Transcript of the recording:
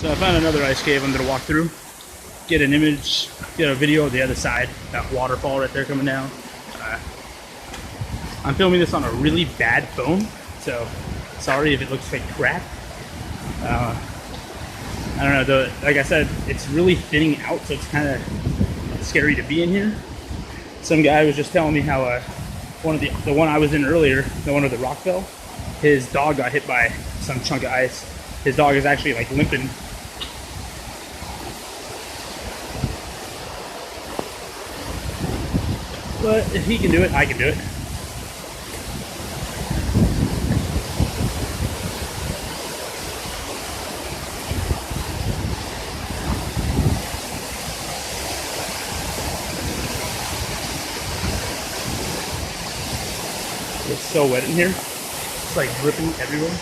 So I found another ice cave I'm gonna walk through, get an image, get a video of the other side, that waterfall right there coming down. I'm filming this on a really bad phone, so sorry if it looks like crap. I don't know, like I said, it's really thinning out, so it's kind of scary to be in here. Some guy was just telling me how the one I was in earlier, the one with the rock fell, his dog got hit by some chunk of ice. His dog is actually like limping. But if he can do it, I can do it. It's so wet in here. It's like dripping everywhere.